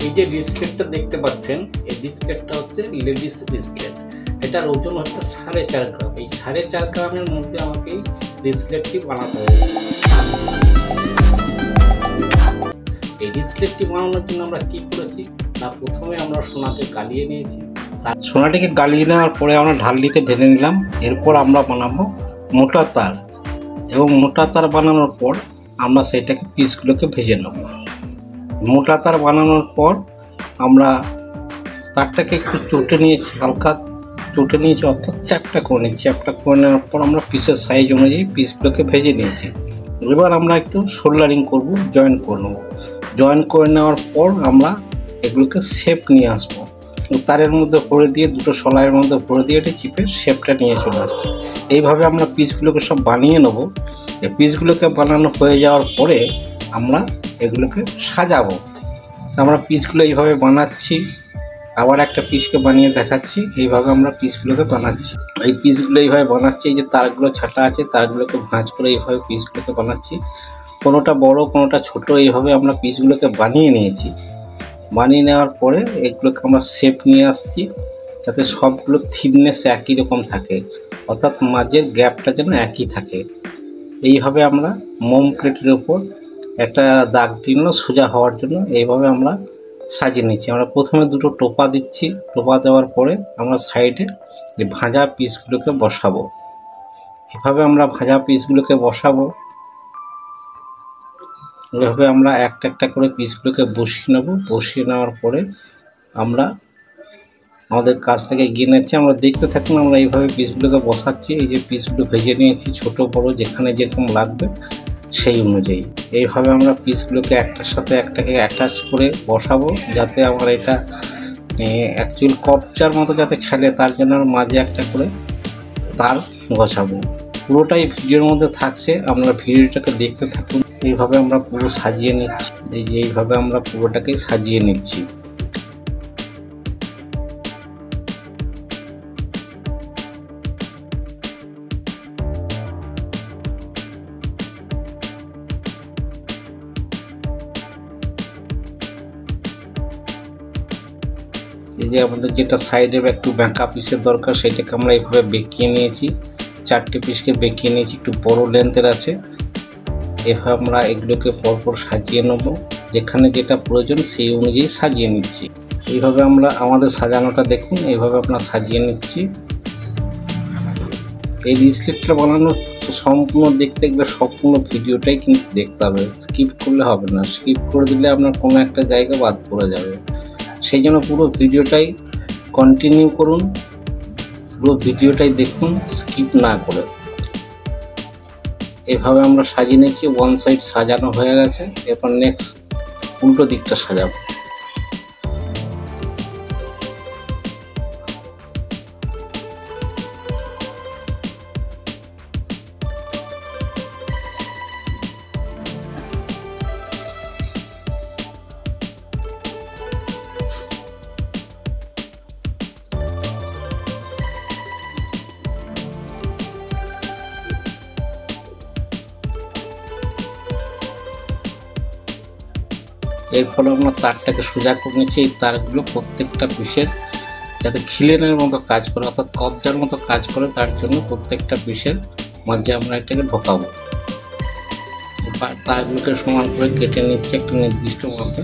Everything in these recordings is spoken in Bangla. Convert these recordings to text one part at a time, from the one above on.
এই যে রিসলেটটা দেখতে পাচ্ছেন, এই রিসলেটটা হচ্ছে লেডিস রিসলেট। এটার ওজন হচ্ছে 4.5 গ্রাম। এই 4.5 গ্রামের মধ্যে আমাকে এই রিসলেটটি বানাতে হবে। এই রিসলেটটি বানানোর জন্য আমরা কি করেছি না, প্রথমে আমরা সোনাকে গালিয়ে নিয়েছি। সোনাটিকে গালিয়ে নেওয়ার পরে আমরা ঢালনিতে ঢেলে নিলাম। এরপর আমরা বানাবো মোটা তার, এবং মোটা তার বানানোর পর আমরা সেটাকে পিসগুলোকে ভেজে নেব। মোটা তার বানানোর পর আমরা তারটাকে একটু চটে নিয়েছি, হালকা চটে নিয়েছি, অর্থাৎ চ্যাপটা করে নিয়েছি। চ্যাপটা করে নেওয়ার পর আমরা পিসের সাইজ অনুযায়ী পিসগুলোকে ভেজে নিয়েছি। এবার আমরা একটু সোল্ডারিং করব, জয়েন করে নেব। জয়েন করে নেওয়ার পর আমরা এগুলোকে শেপ নিয়ে আসবো। তারের মধ্যে ভরে দিয়ে, দুটো সলাইয়ের মধ্যে ভরে দিয়ে এটি চিপে শেপটা নিয়ে চলে আসছে। এইভাবে আমরা পিসগুলোকে সব বানিয়ে নেব। এই পিসগুলোকে বানানো হয়ে যাওয়ার পরে আমরা এগুলোকে সাজাবো। আমরা পিসগুলো এইভাবে বানাচ্ছি, আবার একটা পিসকে বানিয়ে দেখাচ্ছি। এইভাবে আমরা পিসগুলোকে বানাচ্ছি। এই পিসগুলো এইভাবে বানাচ্ছি। এই যে তারগুলো ছাটা আছে, তারগুলোকে ভাঁজ করে এইভাবে পিসগুলোকে বানাচ্ছি। কোনোটা বড়, কোনোটা ছোট, এইভাবে আমরা পিসগুলোকে বানিয়ে নিয়েছি। বানিয়ে নেওয়ার পরে এগুলোকে আমরা শেপ নিয়ে আসছি, যাতে সবগুলো থিকনেস একই রকম থাকে, অর্থাৎ মাঝের গ্যাপটা যেন একই থাকে। এইভাবে আমরা মোম প্লেটের উপর একটা দাগ দিল সোজা হওয়ার জন্য। এইভাবে আমরা সাজিয়ে নিচ্ছি। আমরা প্রথমে দুটো টোপা দিচ্ছি। টোপা দেওয়ার পরে আমরা সাইডে ভাজা পিসগুলোকে বসাবো। এভাবে আমরা ভাজা পিসগুলোকে বসাবো। এভাবে আমরা একটা একটা করে পিসগুলোকে বসিয়ে নেব। বসিয়ে নেওয়ার পরে আমরা আমাদের কাজ থেকে এগিয়ে নিচ্ছি। আমরা দেখতে থাকুন, আমরা এইভাবে পিসগুলোকে বসাচ্ছি। এই যে পিসগুলো ভেজে নিয়েছি, ছোট বড় যেখানে যেরকম লাগবে সেই অনুযায়ী এইভাবে আমরা পিসগুলোকে একটার সাথে একটাকে অ্যাটাচ করে বসাবো, যাতে আমার এটা অ্যাকচুয়াল কবজার মতো যাতে খেলে, তার জন্য মাঝে একটা করে তার বসাবো। পুরোটাই ভিডিওর মধ্যে থাকছে, আপনারা ভিডিওটাকে দেখতে থাকুন। এইভাবে আমরা পুরো সাজিয়ে নিচ্ছি। এইভাবে আমরা পুরোটাকে সাজিয়ে নিচ্ছি। এই যে আমাদের যেটা সাইডে একটু বাঁকা পিসের দরকার, সেটাকে আমরা এইভাবে বেঁকিয়ে নিয়েছি। 4টে পিসকে বেঁকিয়ে নিয়েছি, একটু বড় লেন্থের আছে। এভাবে আমরা এগুলোকে পরপর সাজিয়ে নেব, যেখানে যেটা প্রয়োজন সেই অনুযায়ী সাজিয়ে নিচ্ছি। এইভাবে আমরা আমাদের সাজানোটা দেখুন, এইভাবে আমরা সাজিয়ে নিচ্ছি। এই রিসলেটটা বানানোর সম্পূর্ণ দেখতে গেলে সম্পূর্ণ ভিডিওটাই কিন্তু দেখতে হবে, স্কিপ করলে হবে না। স্কিপ করে দিলে আপনার কোনো একটা জায়গা বাদ পড়ে যাবে। সেই জন্য পুরো ভিডিওটাই কন্টিনিউ করুন, পুরো ভিডিওটাই দেখুন, স্কিপ না করে। এভাবে আমরা সাজিয়ে নিয়েছি। ওয়ান সাইড সাজানো হয়ে গেছে। এরপর নেক্সট উল্টো দিকটা সাজাবো। এরপরে আমরা তারটাকে সোজা করে নিচ্ছি। এই তারগুলো প্রত্যেকটা পিসের যাতে খিলেনের মতো কাজ করে, অর্থাৎ কবজার মতো কাজ করে, তার জন্য প্রত্যেকটা পিসের মাঝে আমরা এটাকে ঢোকাবো। তারগুলোকে সমান করে কেটে নিচ্ছি একটা নির্দিষ্ট মতে।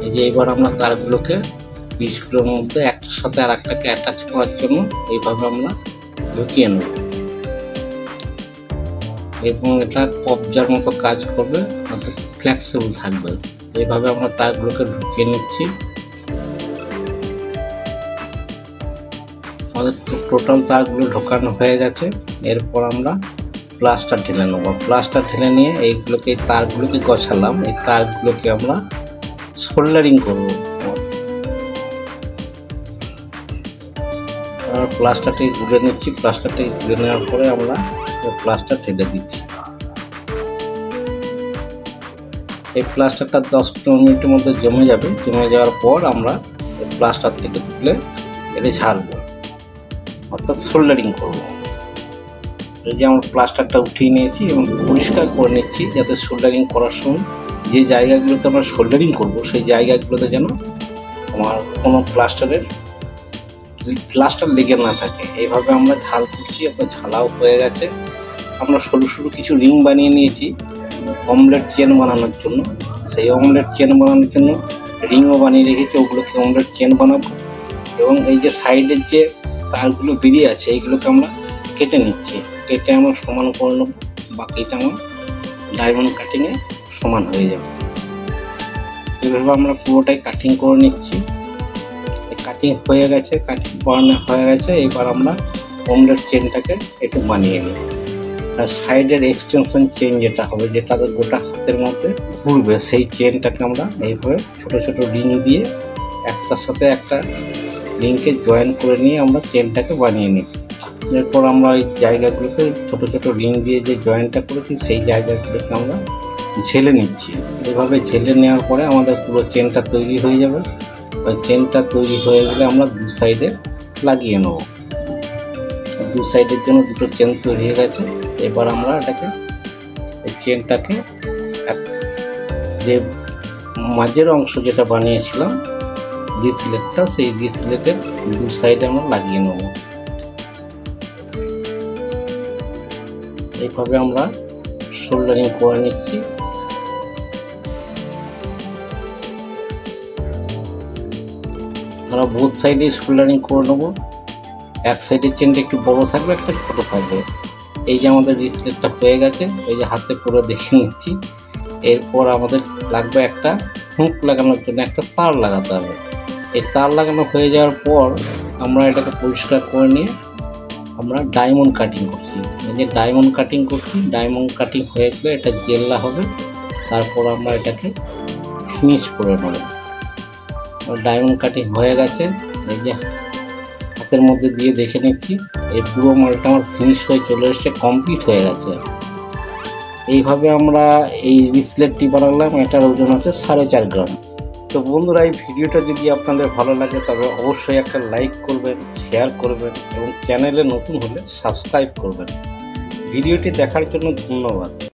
এই যে এবার আমরা তারগুলোকে পিসগুলোর মধ্যে একটার সাথে আর একটাকে অ্যাটাচ করার জন্য এইভাবে আমরা ঢুকিয়ে নেব, এবং এটা কবজার মতো কাজ করবে, অর্থাৎ ফ্লেক্সিবল থাকবে। এইভাবে আমরা তারগুলোকে ঢুকিয়ে নিচ্ছি। আমাদের টোটাল তারগুলো ঢোকানো হয়ে গেছে। এরপর আমরা প্লাস্টার ঢেলে নেব। প্লাস্টার ঢেলে নিয়ে এইগুলোকে, এই তারগুলোকে গছালাম, এই তারগুলোকে আমরা সোল্ডারিং করব। আমরা প্লাস্টারটাকে গুলে নিচ্ছি। প্লাস্টারটাকে গুলে নেওয়ার পরে আমরা প্লাস্টার ঢেলে দিচ্ছি। এই প্লাস্টারটা 10-15 মিনিটের মধ্যে জমে যাবে। জমে যাওয়ার পর আমরা এই প্লাস্টার থেকে তুলে এটা ঝাড়বো, অর্থাৎ সোল্ডারিং করব। এই যে আমরা প্লাস্টারটা উঠিয়ে নিয়েছি এবং পরিষ্কার করে নিচ্ছি, যাতে সোল্ডারিং করার সময় যে জায়গাগুলোতে আমরা সোল্ডারিং করব সেই জায়গাগুলোতে যেন আমার কোনো প্লাস্টার লেগে না থাকে। এইভাবে আমরা ঝাল করছি, একটা ঝালাও হয়ে গেছে। আমরা সরু সরু কিছু রিং বানিয়ে নিয়েছি অমলেট চেন বানানোর জন্য। সেই অমলেট চেন বানানোর জন্য রিংও বানিয়ে রেখেছি, ওগুলোকে অমলেট চেন বানাবো। এবং এই যে সাইডের যে তারগুলো বেরিয়ে আছে এইগুলোকে আমরা কেটে নিচ্ছি, কেটে আমরা সমান করে নেবো। বাকিটা আমার ডায়মন্ড কাটিংয়ে সমান হয়ে যাবে। এইভাবে আমরা পুরোটাই কাটিং করে নিচ্ছি। কাটিং হয়ে গেছে, কাটিং করানো হয়ে গেছে। এবার আমরা অমলেট চেনটাকে একটু বানিয়ে নিই। আর সাইডের এক্সটেনশন চেন যেটা হবে, যেটা গোটা হাতের মধ্যে ঘুরবে, সেই চেনটাকে আমরা এইভাবে ছোট ছোট রিং দিয়ে একটার সাথে একটা রিংকে জয়েন করে নিয়ে আমরা চেনটাকে বানিয়ে নিই। এরপর আমরা ওই জায়গাগুলোকে ছোট ছোট রিং দিয়ে যে জয়েন্টটা করেছি সেই জায়গাগুলোকে আমরা ঝেলে নিচ্ছি। এভাবে ঝেলে নেওয়ার পরে আমাদের পুরো চেনটা তৈরি হয়ে যাবে। ওই চেনটা তৈরি হয়ে গেলে আমরা দু সাইডে লাগিয়ে নেব। দু সাইডের জন্য দুটো চেন তৈরি হয়ে গেছে। এবার আমরা এটাকে এই চেনটাকে যে মাঝের অংশ যেটা বানিয়েছিলাম ব্রেসলেটটা, সেই ব্রেসলেটের দু সাইডে আমরা লাগিয়ে নেব। এইভাবে আমরা সোল্ডারিং করে নিচ্ছি। আমরা বোথ সাইডে সোল্ডারিং করে নেব। এক সাইডের চেনটা একটু বড় থাকবে, একটা ছোট থাকবে। এই যে আমাদের ব্রেসলেটটা হয়ে গেছে, এই যে হাতে পুরো দেখে নিচ্ছি। এরপর আমাদের লাগবে একটা হুক লাগানোর জন্য একটা তার লাগাতে হবে। এই তার লাগানো হয়ে যাওয়ার পর আমরা এটাকে পরিষ্কার করে নিয়ে আমরা ডায়মন্ড কাটিং করছি। এই যে ডায়মন্ড কাটিং করছি, ডায়মন্ড কাটিং হয়ে গেলে এটা জেল্লা হবে। তারপর আমরা এটাকে ফিনিশ করে নেব। ডায়মন্ড কাটিং হয়ে গেছে, এই যে হাতের মধ্যে দিয়ে দেখে নিচ্ছি। এই পুরো মালটা আমার ফিনিশ হয়ে চলে এসছে, কমপ্লিট হয়ে গেছে। এইভাবে আমরা এই ব্রেসলেটটি বানালাম। এটার ওজন হচ্ছে 4.5 গ্রাম। তো বন্ধুরা, এই ভিডিওটা যদি আপনাদের ভালো লাগে তবে অবশ্যই একটা লাইক করবেন, শেয়ার করবেন এবং চ্যানেলে নতুন হলে সাবস্ক্রাইব করবেন। ভিডিওটি দেখার জন্য ধন্যবাদ।